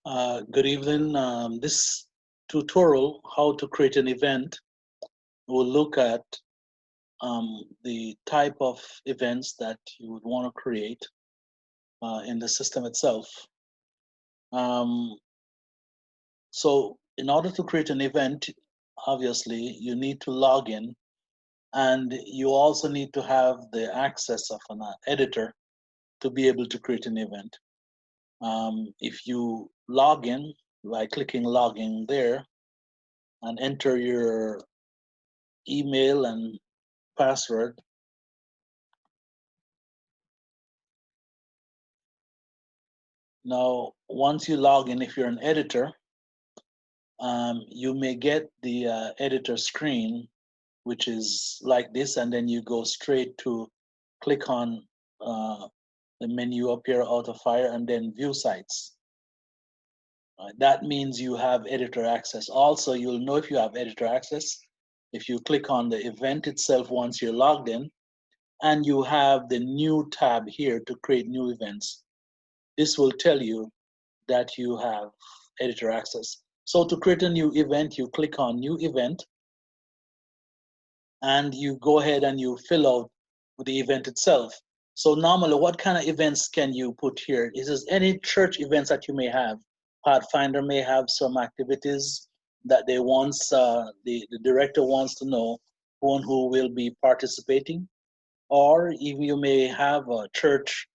Good evening. This tutorial, how to create an event, will look at the type of events that you would want to create in the system itself. Um, so in order to create an event, obviously, you need to log in, and you also need to have the access of an editor to be able to create an event. If you log in by clicking login there and enter your email and password. Now, once you log in, if you're an editor, you may get the editor screen, which is like this, and then you go straight to click on the menu up here, out of fire, and then view sites. That means you have editor access. Also, you'll know if you have editor access if you click on the event itself once you're logged in, and you have the new tab here to create new events. This will tell you that you have editor access. So to create a new event, you click on new event, and you go ahead and you fill out the event itself. So normally, what kind of events can you put here? Is there any church events that you may have? Pathfinder may have some activities that they wants the director wants to know who will be participating, or even you may have a church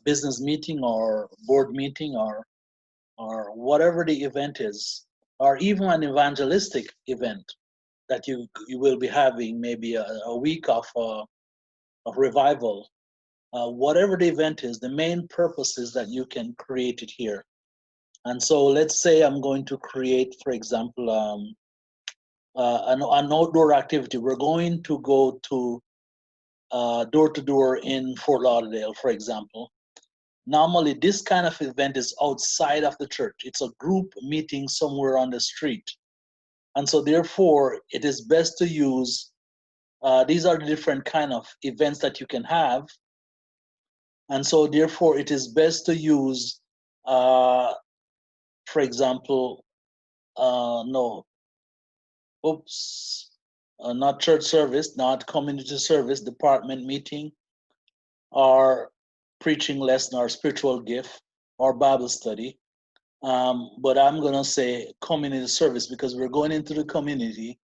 business meeting or board meeting or whatever the event is, or even an evangelistic event that you will be having, maybe a week of revival. Whatever the event is, the main purpose is that you can create it here. And so let's say I'm going to create, for example, an outdoor activity. We're going to go to door to door in Fort Lauderdale, for example. Normally, this kind of event is outside of the church. It's a group meeting somewhere on the street. And so therefore, it is best to use, these are the different kind of events that you can have. And so therefore, it is best to use, for example, no, oops, not church service, not community service, department meeting, or preaching lesson, or spiritual gift, or Bible study. But I'm going to say community service because we're going into the community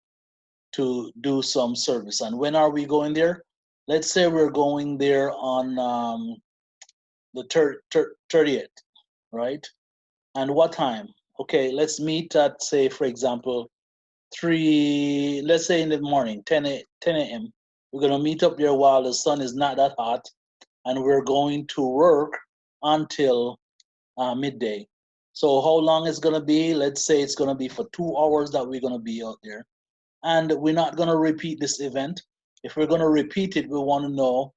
to do some service. And when are we going there? Let's say we're going there on the 30th, right? And what time? Okay, let's meet at, say, for example, let's say in the morning, 10 a.m. We're going to meet up there while the sun is not that hot, and we're going to work until midday. So how long it's going to be? Let's say it's going to be for 2 hours that we're going to be out there. And we're not going to repeat this event. If we're going to repeat it, we want to know,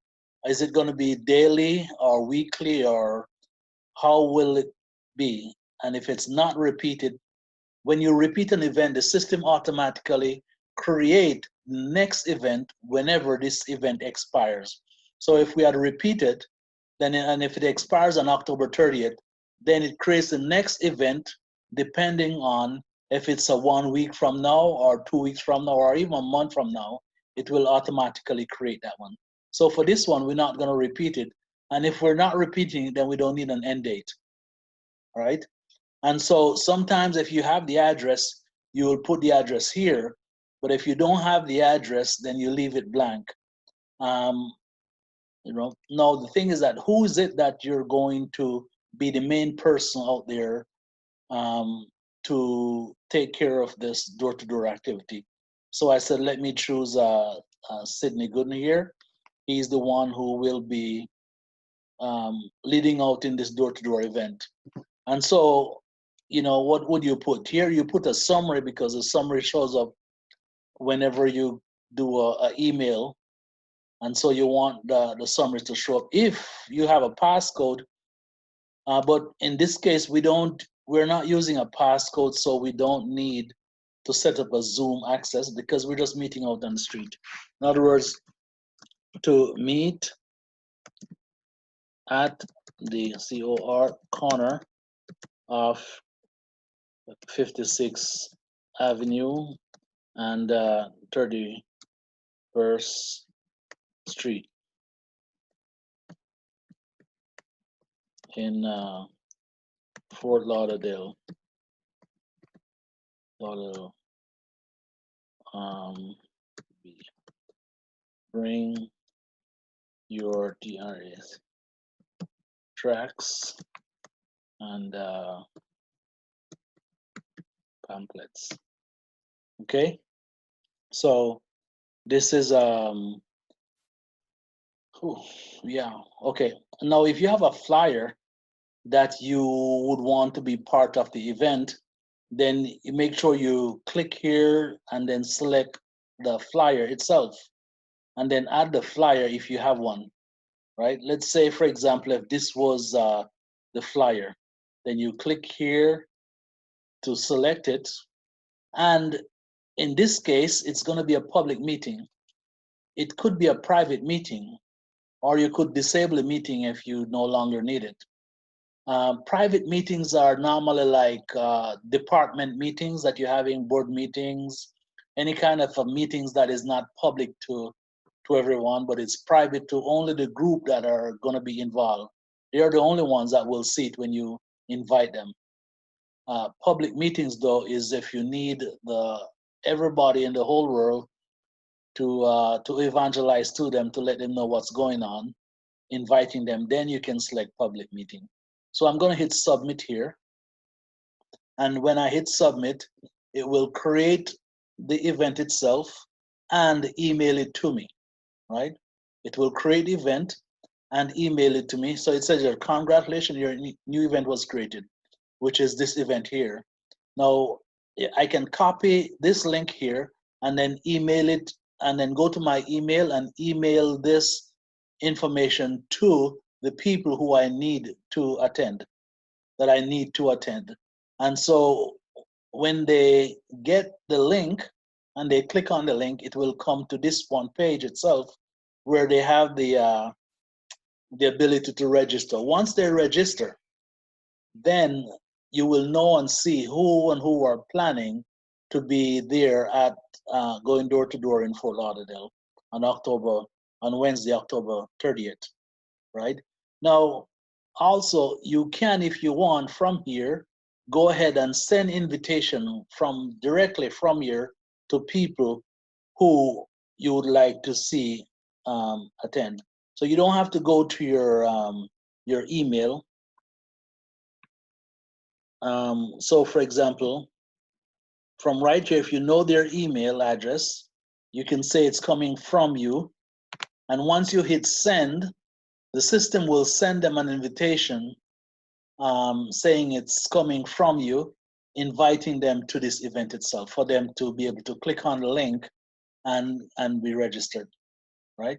is it going to be daily or weekly, or how will it be? And if it's not repeated, when you repeat an event, the system automatically create next event whenever this event expires. So if we had repeated, then and if it expires on October 30th, then it creates the next event depending on if it's a 1 week from now or 2 weeks from now or even a month from now, it will automatically create that one. So for this one, we're not going to repeat it. And if we're not repeating it, then we don't need an end date. All right. And so sometimes if you have the address, you will put the address here. But if you don't have the address, then you leave it blank. Now the thing is that who is it that you're going to be the main person out there to take care of this door-to-door activity? So I said, let me choose Sidney Gooden here. He's the one who will be leading out in this door-to-door event. And so, what would you put here? You put a summary because the summary shows up whenever you do a email. And so you want the summary to show up if you have a passcode. But in this case, we're not using a passcode, so we don't need to set up a Zoom access because we're just meeting out on the street. In other words, to meet at the corner of 56th Avenue and 31st Street in Fort Lauderdale. Bring your DRAs, tracks, and pamphlets. Okay, so this is yeah, okay. Now, if you have a flyer that you would want to be part of the event, then you make sure you click here and then select the flyer itself, and then add the flyer if you have one, right? Let's say, for example, if this was the flyer, then you click here to select it. And in this case, it's going to be a public meeting. It could be a private meeting, or you could disable a meeting if you no longer need it. Private meetings are normally like department meetings that you're having, board meetings, any kind of meetings that is not public to everyone, but it's private to only the group that are going to be involved. They are the only ones that will see it when you invite them. Public meetings, though, is if you need everybody in the whole world to evangelize to them, to let them know what's going on, inviting them, then you can select public meeting. So I'm going to hit submit here. And when I hit submit, it will create the event itself and email it to me, right? It will create the event and email it to me. So it says, congratulations, your new event was created, which is this event here. Now, I can copy this link here and then email it, and then go to my email and email this information to the people who I need to attend, that I need to attend. And so when they get the link and they click on the link, it will come to this one page itself where they have the ability to register. Once they register, then you will know and see who are planning to be there at going door to door in Fort Lauderdale on Wednesday, October 30th, right? Now, also you can, if you want, from here, go ahead and send invitation directly from here to people who you would like to see attend. So you don't have to go to your email. So for example, from right here, if you know their email address, you can say it's coming from you. And once you hit send, the system will send them an invitation saying it's coming from you, inviting them to this event itself for them to be able to click on the link and be registered, right?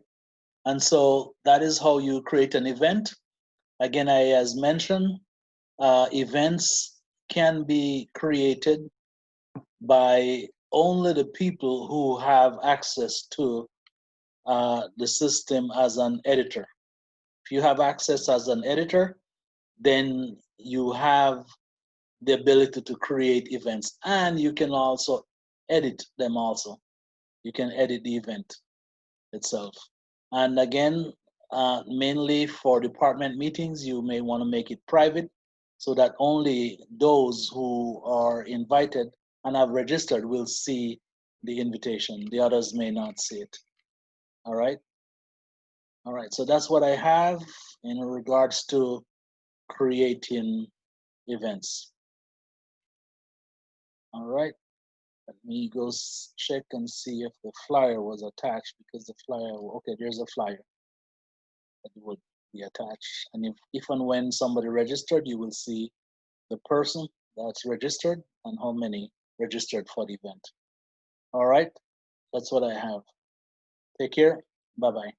And so that is how you create an event. Again, as mentioned, events can be created by only the people who have access to the system as an editor. If you have access as an editor, then you have the ability to create events, and you can also edit them also. You can edit the event itself. And again, mainly for department meetings, you may want to make it private so that only those who are invited and have registered will see the invitation. The others may not see it. All right. All right. So that's what I have in regards to creating events. All right. Let me go check and see if the flyer was attached, because the flyer, okay, there's a flyer that would be attached. And if and when somebody registered, you will see the person that's registered and how many registered for the event. All right, that's what I have. Take care. Bye-bye.